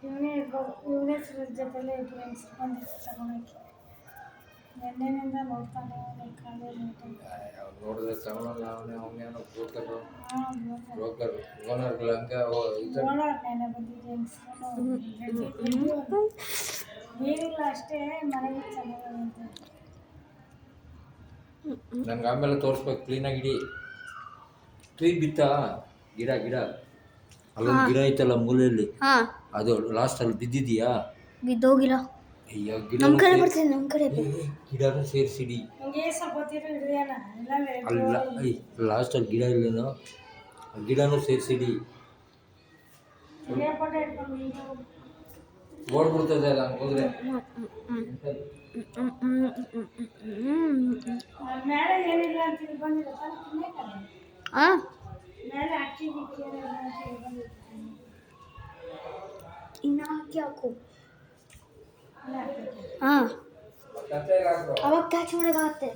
ಇವನೇ ಇವನೇ ಜೊತೆಲೇ ಫ್ರೆಂಡ್ಸ್ ಬಂದಿತ್ತು ತಗೊಳಕ್ಕೆ ನೆನ್ನೆನಿಂದ ನೋಡ್ತಾನೆ ಕಾಲೇ ನೋಡಿದ್ರೆ ತಗೊಳಲ್ಲ ಅವನೇನೋ ಬ್ರೋಕರು ಹಾಂ ಬ್ರೋಕರ್ ಓನರ್ಗಳು ಹಂಗೆ ಓನರ್ ನೆನೆ ಬಂದಿದ್ದೆ ಏನಿಲ್ಲ ಅಷ್ಟೇ ಮನೆಗೆ ಚೆನ್ನಾಗಿ ಅಂತ ನಂಗೆ ಆಮೇಲೆ ತೋರಿಸ್ಬೇಕು ಕ್ಲೀನಾಗಿ ಇಡಿ ಟ್ರೀ ಬಿತ್ತ ಗಿಡ ಗಿಡ ಅಲ್ಲೊಂದು ಗಿಡ ಐತಲ್ಲ ಮೂಲೆಯಲ್ಲಿ ಅದು ಲಾಸ್ಟಲ್ಲಿ ಬಿದ್ದಿದೆಯಾ ಬಿದ್ದೋಗಿಲ್ಲ ಅಯ್ಯೋ ನಮ್ಮ ಕಡೆ ಬರ್ತೀನಿ ನಮ್ಮ ಕಡೆ ಗಿಡನೂ ಸೇರಿಸಿಡಿ ಹಂಗೆ ಸ್ವಲ್ಪ ಹೊತ್ತಿರು ಹಿಡಿಯೋಣ ಅಲ್ಲ ಲಾಸ್ಟಲ್ಲಿ ಗಿಡ ಇಲ್ಲೇನೋ ಗಿಡನೂ ಸೇರಿಸಿಡಿ ಓಡ್ಬಿಡ್ತದೆ ಅಲ್ಲ ಹಂಗೆ ಹೋದ್ರೆ ಮೇಲೆ ಏನಿಲ್ಲ ಅಂತ ಇಲ್ಲಿ ಬಂದಿಲ್ಲ ಹಾಂ ಮೇಲೆ ಅಕ್ಕಿ ಬಿಕ್ಕಿ ಏನಿಲ್ಲ ಅಂತ ಇಲ್ಲಿ ಬಂದಿರ್ತಾನೆ ಇನ್ನು ಹಾಕಿ ಹಾಕು ಹಾಂ ಅವಾಗ ಕ್ಯಾಚ್ ಮಾಡೋಕ್ಕಾಗತ್ತೆ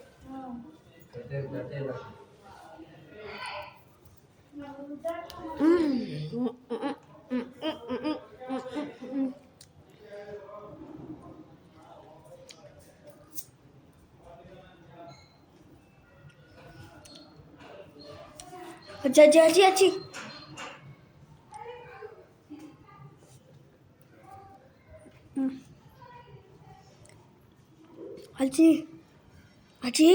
ಅಜ್ಜಿ ಅಜ್ಜಿ ಅಜ್ಜಿ ಅಜ್ಜಿ ಅಜ್ಜಿ ಅಜ್ಜಿ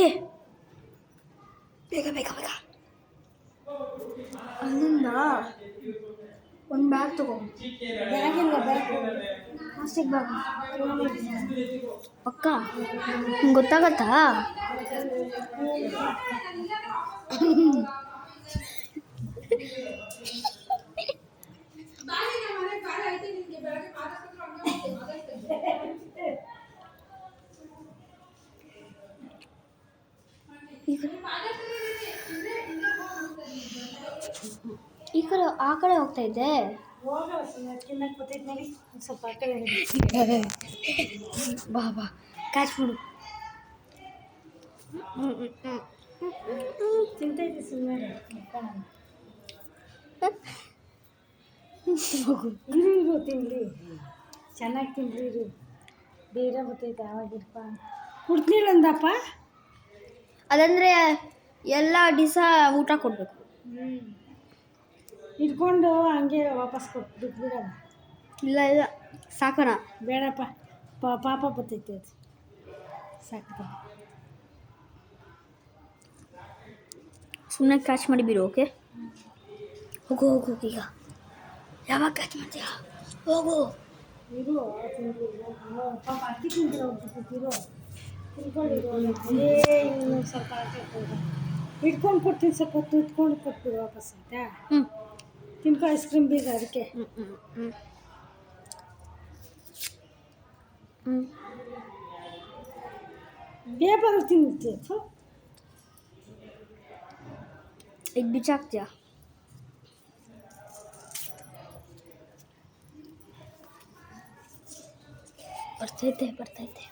ಬೇಗ ಬೇಗ ಬೇಗ ಅಲ್ಲಿಂದ ಒಂದು ಬ್ಯಾಗ್ ತಗೋ ಬ್ಯಾಗಿಲ್ಲ ಬ್ಯಾಗ್ ಪ್ಲಾಸ್ಟಿಕ್ ಬ್ಯಾಗ್ ಅಕ್ಕ ನಿಂಗೆ ಗೊತ್ತಾಗತ್ತಾ ಈ ಕಡೆ ಆ ಕಡೆ ಹೋಗ್ತಾ ಇದ್ದೆ ತಿನ್ನಕ್ಕೆ ಗೊತ್ತಿದ್ದು ನೋಡಿ ಸ್ವಲ್ಪ ಆ ಕಡೆ ಬಾ ಬಾ ಕ್ಯಾಚ್ ಮಾಡು ತಿಂತೈತಿ ಸುಮ್ಮನೆ ಇರು ತಿನ್ಲಿ ಚೆನ್ನಾಗಿ ತಿನ್ರಿ ಇರು ಬೇರೆ ಬರ್ತೈತೆ ಆವಾಗಿರಪ್ಪ ಕುಡ್ತಿಲ್ಲ ಅಂದಪ್ಪ ಅದಂದರೆ ಎಲ್ಲ ದಿವಸ ಊಟ ಕೊಡಬೇಕು ಇಟ್ಕೊಂಡು ಹಂಗೆ ವಾಪಸ್ ಕೊಟ್ಟು ಬಿಟ್ಬಿಡೋಣ ಇಲ್ಲ ಇಲ್ಲ ಸಾಕೋಣ ಬೇಡಪ್ಪ ಪಾಪ ಬರ್ತೈತೆ ಅದು ಸಾಕು ಸುಮ್ಮನೆ ಕ್ಯಾಚ್ ಮಾಡಿ ಬಿಡು ಓಕೆ ಹೋಗು ಹೋಗು ಹೋಗು ಈಗ ಯಾವಾಗ ಕ್ಯಾಚ್ ಮಾಡ್ತೀಯಾ ಹೋಗು ಇರು ತಿಂದು ಪಾಪ ಅಕ್ಕಿ ತಿಂದಿರೋ ಇರು ತಿನ್ಕೊಂಡಿರು ಇನ್ನೂ ಸ್ವಲ್ಪ ಹಾಕಿ ಇಟ್ಕೊಂಡು ಕೊಡ್ತೀನಿ ಸ್ವಲ್ಪ ಹೊತ್ತು ಇಟ್ಕೊಂಡು ಕೊಟ್ಬಿಡು ವಾಪಸ್ ಆಯ್ತಾ ತಿನ್ಕೊ ಐಸ್ ಕ್ರೀಮ್ ಬೀಗ ಅದಕ್ಕೆ ಬೇಗ ತಿನ್ನುತ್ತೆ ಈಗ ಬಿಚ್ಚಾಕ್ತೀಯಾ ಬರ್ತೈತೆ ಬರ್ತೈತೆ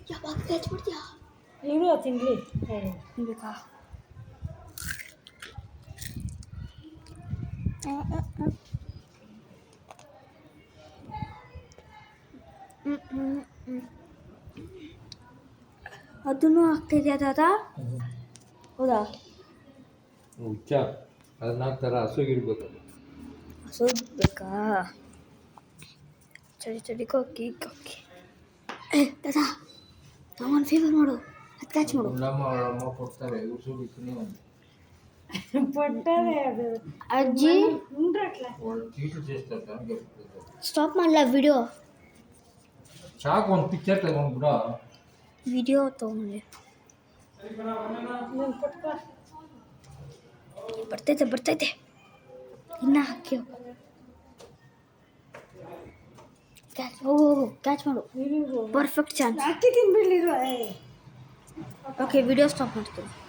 ಯಾವಾಗ ಕ್ಯಾಚ್ ಮಾಡ್ತೀಯಾ ಇರು ತಿನ್ಲಿ ಬೇಕಾ ಅದನ್ನು ಆಗ್ತಾಯಿದೆಯಾ ತಾತ ಹೌದಾ ಹುಚ್ಚ ಅದನ್ನ ಹಾಕ್ತಾರೆ ಹಸುಗಿಡ್ಬೇಕು ಹಸು ಬೇಕಾ ಚಡಿ ಚಡಿ ಕೊಕ್ಕಿ ಕೊಕ್ಕಿ ತಾತ ನಾವೊಂದು ಫೇವರ್ ಮಾಡು ಅದು ಕ್ಯಾಚ್ ಮಾಡು ನಮ್ಮ ಕೊಡ್ತಾರೆ ಪಟ್ಟದೆ ಅದು ಅಜ್ಜಿ ಚೀಟು చేస్తారు ಸ್ಟಾಪ್ ಮಾಡಲ ವಿಡಿಯೋ ಸಾಕು ಒಂದು ಪಿಕ್ಚರ್ ತಗೊಂಡ್ಬಿಡ ವಿಡಿಯೋ ತೊಗೊಂಡೆ ಬರ್ತೈತೆ ಬರ್ತೈತೆ ಇನ್ನು ಹಾಕಿ ಕ್ಯಾಚ್ ಹೋಗು ಕ್ಯಾಚ್ ಮಾಡು ಇರು ಪರ್ಫೆಕ್ಟ್ ಚಾನ್ಸ್ ಅಕ್ಕಿ ತಿನ್ಬಿಡ್ಲಿರು ಓಕೆ ವಿಡಿಯೋ ಸ್ಟಾಪ್ ಮಾಡ್ತೀನಿ